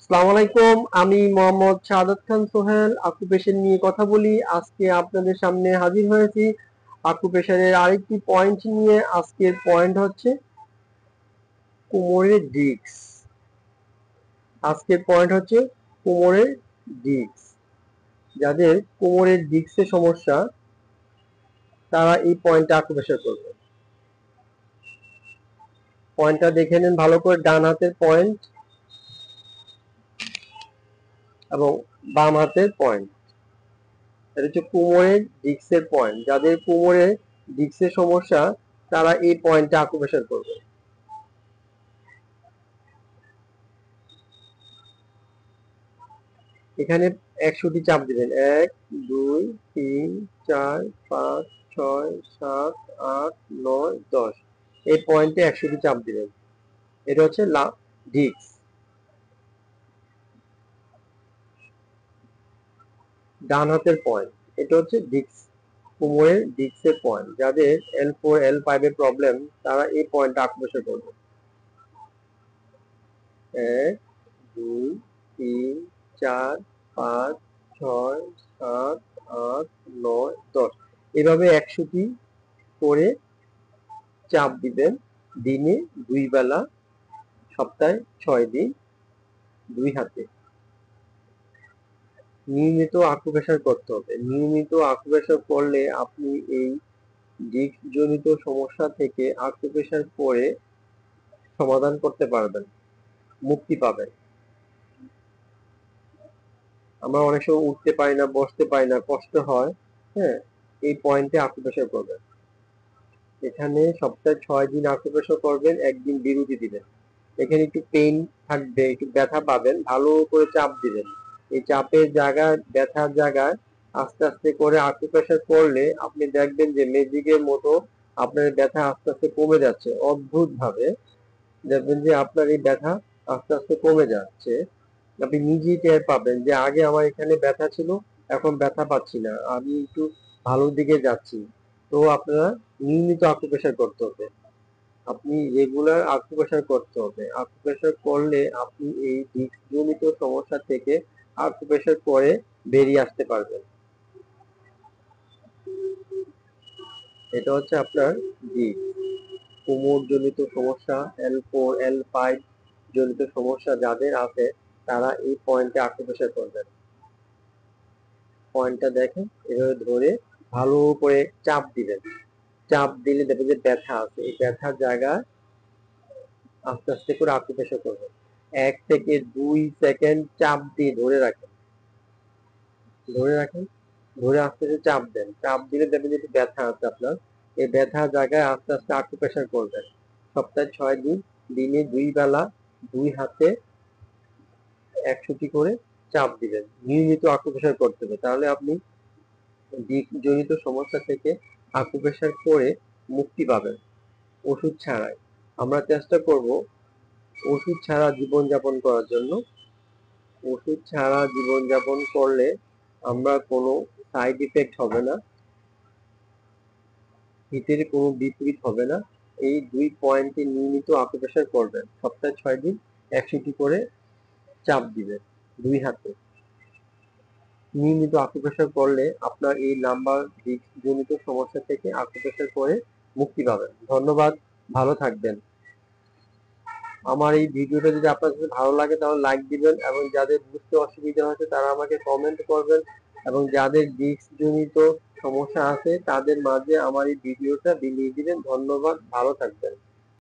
আসসালামু আলাইকুম, আমি মোহাম্মদ শাহাদাত খান সোহেল আকুপেশন নিয়ে কথা বলি। আজকে আপনাদের সামনে হাজির হয়েছি আকুপেশনের আরেকটি পয়েন্ট নিয়ে। আজকের পয়েন্ট হচ্ছে কোমরের ডিস্ক। আজকের পয়েন্ট হচ্ছে কোমরের ডিস্ক। যাদের কোমরের ডিস্কের সমস্যা তারা এই পয়েন্টে আকুপেশন করবে। পয়েন্টটা দেখে নেন ভালো করে, ডান হাতের পয়েন্ট এবং বাম হাতের পয়েন্ট। এটা হচ্ছে কোমরের ডিস্কের পয়েন্ট। যাদের কোমরের ডিস্কের সমস্যা তারা এই পয়েন্টে আকুপ্রেশার করবে। এখানে 100টি চাপ দিবেন। 1 2 3 4 5 6 7 8 9 10। এই পয়েন্টে 100টি চাপ দিবেন। এটা হচ্ছে ডিস্ক। ডান হাতের পয়েন্ট, এটা হচ্ছে ডিস্ক, কোমরের ডিস্কের পয়েন্ট। যাদের L4 L5 এর প্রবলেম তারা এই পয়েন্টে আকুপ্রেশার করবে। 1 2 3 4 5 6 7 8 9 10। এভাবে 100টি করে চাপ দিবেন। দিনে 2 বেলা, সপ্তাহে 6 দিন, 2 হাতে। নিয়মিত আকুপ্রেশার করতে হবে। নিয়মিত আকুপ্রেশার করলে আপনি এই ডিস্ক জনিত সমস্যা থেকে আকুপ্রেশার করে সমাধান করতে পারবেন, মুক্তি পাবেন। আমরা অনেক সময় উঠতে পারি না, বসতে পারি না, কষ্ট হয়। হ্যাঁ, এই পয়েন্টে আকুপ্রেশার করবেন। এখানে সপ্তাহে 6 দিন আকুপ্রেশার করবেন, একদিন বিরতি দিবেন। এখানে একটু পেইন থাকবে, একটু ব্যথা পাবেন, ভালো করে চাপ দিবেন। এই চাপের জায়গায়, ব্যথার জায়গায় আস্তে আস্তে করে আকুপ্রেশার করলে আপনি দেখবেন যে ম্যাজিকের মতো আপনার ব্যথা আস্তে আস্তে কমে যাচ্ছে। অদ্ভুত ভাবে দেখবেন যে আপনার এই ব্যথা আস্তে আস্তে কমে যাচ্ছে। আপনি নিজেই টের পাবেন যে আগে আমার এখানে ব্যথা ছিল, এখন ব্যথা পাচ্ছি না, আমি একটু ভালোর দিকে যাচ্ছি। তো আপনারা নিয়মিত আকুপ্রেশার করতে হবে। আপনি রেগুলার আকুপ্রেশার করতে হবে। আকুপ্রেশার করলে আপনি এই ডিস্ক জনিত সমস্যা থেকে আকুপ্রেশার করে বেরিয়ে আসতে পারবেন। এটা হচ্ছে আপনার ডিস্ক। কোমর জনিত সমস্যা, L4 L5 জনিত সমস্যা যাদের আছে তারা এই পয়েন্টে আকুপ্রেশার করবেন। পয়েন্টটা দেখেন, এভাবে ধরে ভালো করে চাপ দিবেন। চাপ দিলে দেখবেন যে ব্যথা আছে, এই ব্যথার জায়গায় আস্তে আস্তে করে আকুপ্রেশার করবেন। 1 থেকে 2 সেকেন্ড চাপ দিয়ে ধরে রাখেন, ধরে রাখেন, ধরে আস্তে আস্তে চাপ দেন। চাপ দিলে দেখবেন যে ব্যথা আছে আপনার, এই ব্যথার জায়গায় আস্তে আস্তে আকুপ্রেশার করবেন। সপ্তাহে 6 দিন, দিনে 2 বেলা, 2 হাতে 100টি করে চাপ দিবেন। নিয়মিত আকুপ্রেশার করতে হবে, তাহলে আপনি ডিস্ক জনিত সমস্যা থেকে আকুপ্রেশার করে মুক্তি পাবেন ওষুধ ছাড়াই। আমরা চেষ্টা করব ওষুধ ছাড়া জীবনযাপন করার জন্য। ওষুধ ছাড়া জীবনযাপন করলে আমরা কোনো সাইড ইফেক্ট হবে না, হিতের কোনো বিপরীত হবে না। এই 2 পয়েন্টে নিয়মিত আকুপ্রেশার করবেন। সপ্তাহে 6 দিন 100টি করে চাপ দিবেন 2 হাতে। নিয়মিত আকুপ্রেশার করলে আপনার এই লাম্বার ডিস্ক জনিত সমস্যা থেকে আকুপ্রেশার করে মুক্তি পাবেন। ধন্যবাদ, ভালো থাকবেন। আমার এই ভিডিওটা যদি আপনার কাছে ভালো লাগে তাহলে লাইক দিবেন, এবং যাদের বুঝতে অসুবিধা হচ্ছে তারা আমাকে কমেন্ট করবেন, এবং যাদের ডিস্ক জনিত সমস্যা আছে তাদের মাঝে আমার এই ভিডিওটা বিলিয়ে দিবেন। ধন্যবাদ, ভালো থাকবেন।